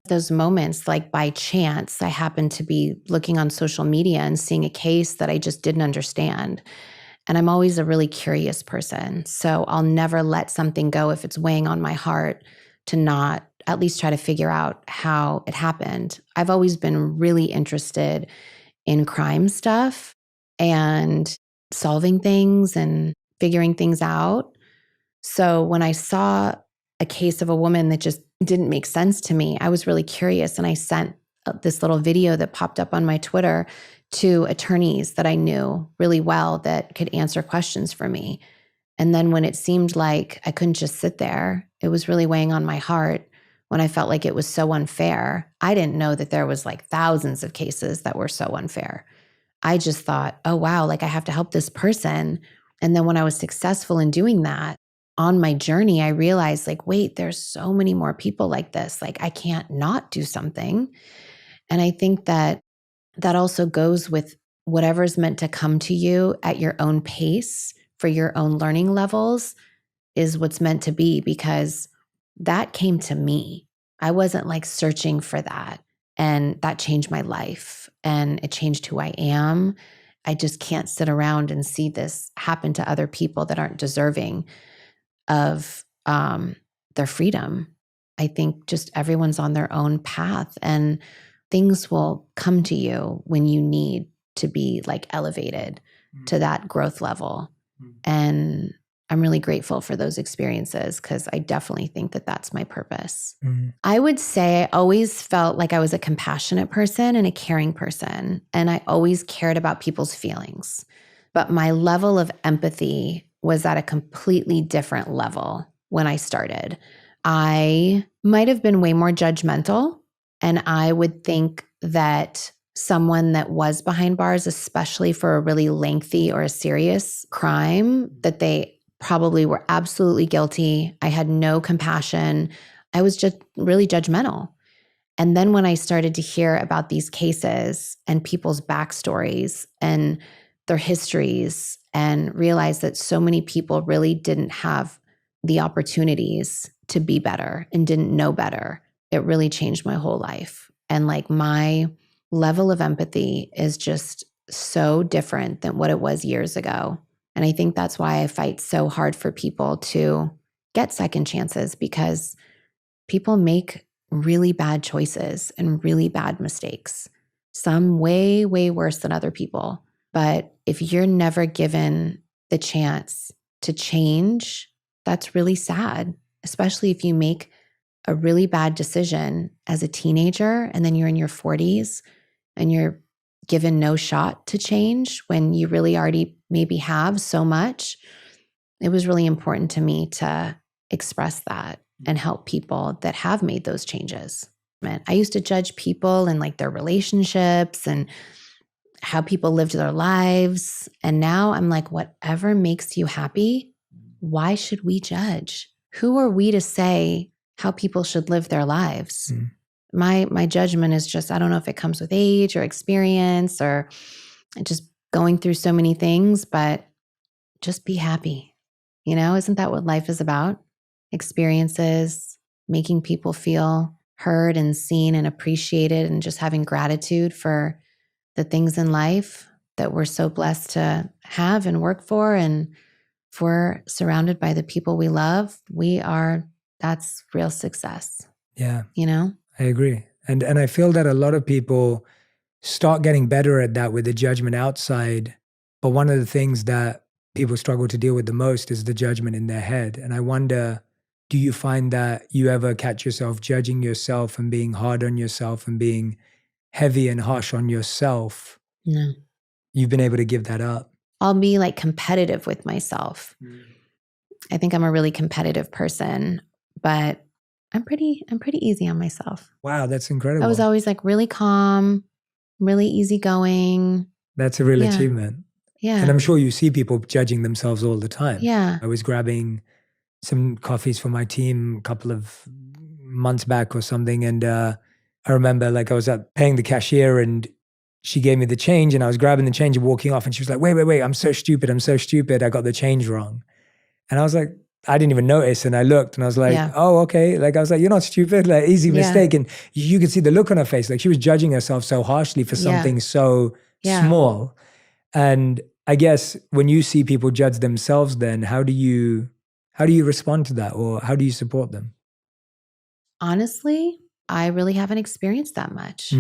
those moments, like by chance, I happened to be looking on social media and seeing a case that I just didn't understand. And I'm always a really curious person. So I'll never let something go if it's weighing on my heart to not at least try to figure out how it happened. I've always been really interested in crime stuff and solving things and figuring things out. So when I saw a case of a woman that just didn't make sense to me, I was really curious. And I sent this little video that popped up on my Twitter to attorneys that I knew really well that could answer questions for me. And then when it seemed like I couldn't just sit there, it was really weighing on my heart when I felt like it was so unfair. I didn't know that there was like thousands of cases that were so unfair. I just thought, oh, wow, like I have to help this person. And then when I was successful in doing that, on my journey, I realized like, wait, there's so many more people like this. Like I can't not do something. And I think that also goes with whatever's meant to come to you at your own pace for your own learning levels is what's meant to be, because that came to me. I wasn't like searching for that. And that changed my life and it changed who I am. I just can't sit around and see this happen to other people that aren't deserving of their freedom. I think just everyone's on their own path and things will come to you when you need to be like elevated to that growth level. And I'm really grateful for those experiences because I definitely think that that's my purpose. I would say I always felt like I was a compassionate person and a caring person. And I always cared about people's feelings. But my level of empathy was at a completely different level when I started. I might have been way more judgmental. And I would think that someone that was behind bars, especially for a really lengthy or a serious crime, that they probably were absolutely guilty. I had no compassion. I was just really judgmental. And then when I started to hear about these cases and people's backstories and their histories and realized that so many people really didn't have the opportunities to be better and didn't know better, it really changed my whole life. And like my level of empathy is just so different than what it was years ago. And I think that's why I fight so hard for people to get second chances, because people make really bad choices and really bad mistakes, some way, way worse than other people. But if you're never given the chance to change, that's really sad, especially if you make a really bad decision as a teenager and then you're in your 40s and you're given no shot to change when you really already maybe have so much. It was really important to me to express that and help people that have made those changes. I used to judge people and like their relationships and how people lived their lives. And now I'm like, whatever makes you happy, why should we judge? Who are we to say how people should live their lives? My judgment is just, I don't know if it comes with age or experience or just going through so many things, but just be happy. Isn't that what life is about? Experiences, making people feel heard and seen and appreciated, and just having gratitude for the things in life that we're so blessed to have and work for. And if we're surrounded by the people we love, that's real success. Yeah. I agree. And I feel that a lot of people start getting better at that with the judgment outside. But one of the things that people struggle to deal with the most is the judgment in their head. And I wonder, do you find that you ever catch yourself judging yourself and being hard on yourself and being heavy and harsh on yourself? No. You've been able to give that up. I'll be like competitive with myself. I think I'm a really competitive person, but I'm pretty easy on myself. Wow, that's incredible. I was always like really calm, really easygoing. That's a real achievement. Yeah. And I'm sure you see people judging themselves all the time. Yeah. I was grabbing some coffees for my team a couple of months back or something. And I remember like I was paying the cashier and she gave me the change and I was grabbing the change and walking off and she was like, wait, I'm so stupid. I got the change wrong. And I was like, I didn't even notice. And I looked and I was like, Yeah. oh, okay. Like, I was like, you're not stupid, like easy Yeah. mistake. And you could see the look on her face. Like she was judging herself so harshly for something so small. And I guess when you see people judge themselves, then how do you respond to that, or how do you support them? Honestly, I really haven't experienced that much.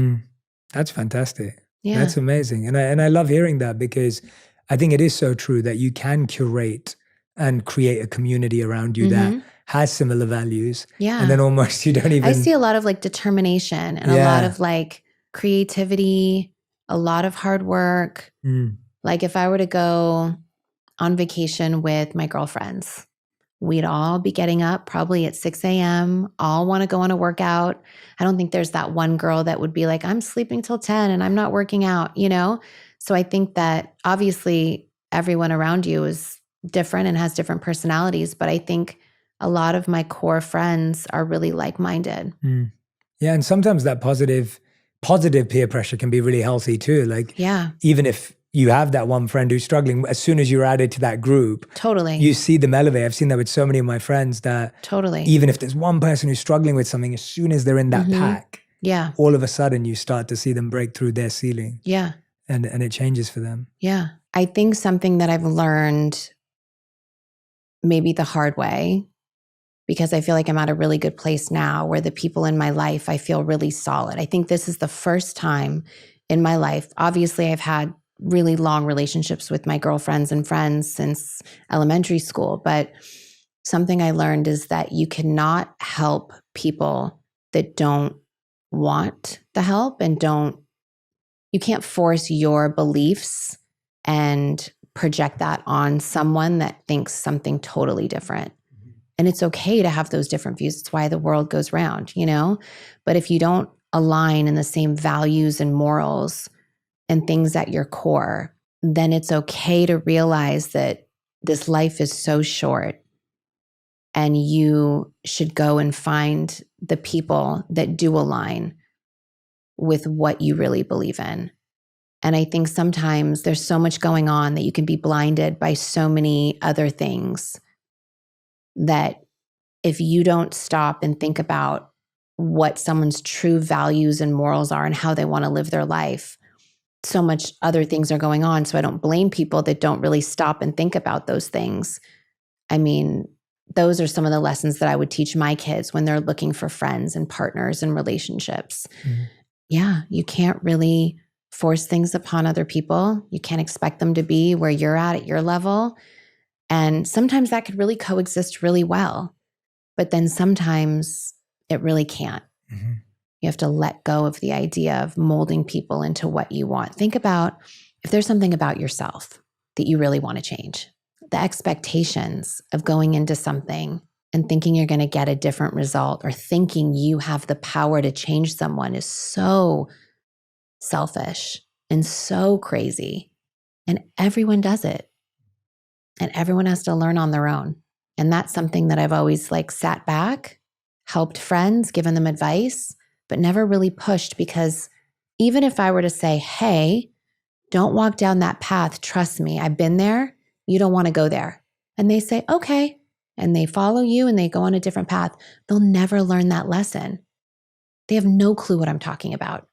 That's fantastic. Yeah. That's amazing. And I love hearing that, because I think it is so true that you can curate and create a community around you that has similar values. Yeah. And then almost you don't even. I see a lot of like determination and a lot of like creativity, a lot of hard work. Like if I were to go on vacation with my girlfriends, we'd all be getting up probably at 6 a.m., all want to go on a workout. I don't think there's that one girl that would be like, I'm sleeping till 10 and I'm not working out, you know? So I think that obviously everyone around you is different and has different personalities, but I think a lot of my core friends are really like-minded. Yeah, and sometimes that positive peer pressure can be really healthy too. Like, even if you have that one friend who's struggling, as soon as you're added to that group, you see them elevate. I've seen that with so many of my friends, that even if there's one person who's struggling with something, as soon as they're in that pack, all of a sudden you start to see them break through their ceiling. Yeah. And it changes for them. Yeah. I think something that I've learned maybe the hard way, because I feel like I'm at a really good place now where the people in my life, I feel really solid. I think this is the first time in my life. Obviously, I've had really long relationships with my girlfriends and friends since elementary school. But something I learned is that you cannot help people that don't want the help and you can't force your beliefs and project that on someone that thinks something totally different. And it's okay to have those different views. It's why the world goes round, you know? But if you don't align in the same values and morals and things at your core, then it's okay to realize that this life is so short and you should go and find the people that do align with what you really believe in. And I think sometimes there's so much going on that you can be blinded by so many other things that if you don't stop and think about what someone's true values and morals are and how they want to live their life, so much other things are going on. So I don't blame people that don't really stop and think about those things. I mean, those are some of the lessons that I would teach my kids when they're looking for friends and partners and relationships. Yeah, you can't really force things upon other people. You can't expect them to be where you're at your level. And sometimes that could really coexist really well. But then sometimes it really can't. You have to let go of the idea of molding people into what you want. Think about if there's something about yourself that you really want to change. The expectations of going into something and thinking you're going to get a different result or thinking you have the power to change someone is so selfish and so crazy. And everyone does it. And everyone has to learn on their own. And that's something that I've always like sat back, helped friends, given them advice, but never really pushed, because even if I were to say, hey, don't walk down that path, trust me, I've been there, you don't want to go there. And they say, okay. And they follow you and they go on a different path. They'll never learn that lesson. They have no clue what I'm talking about.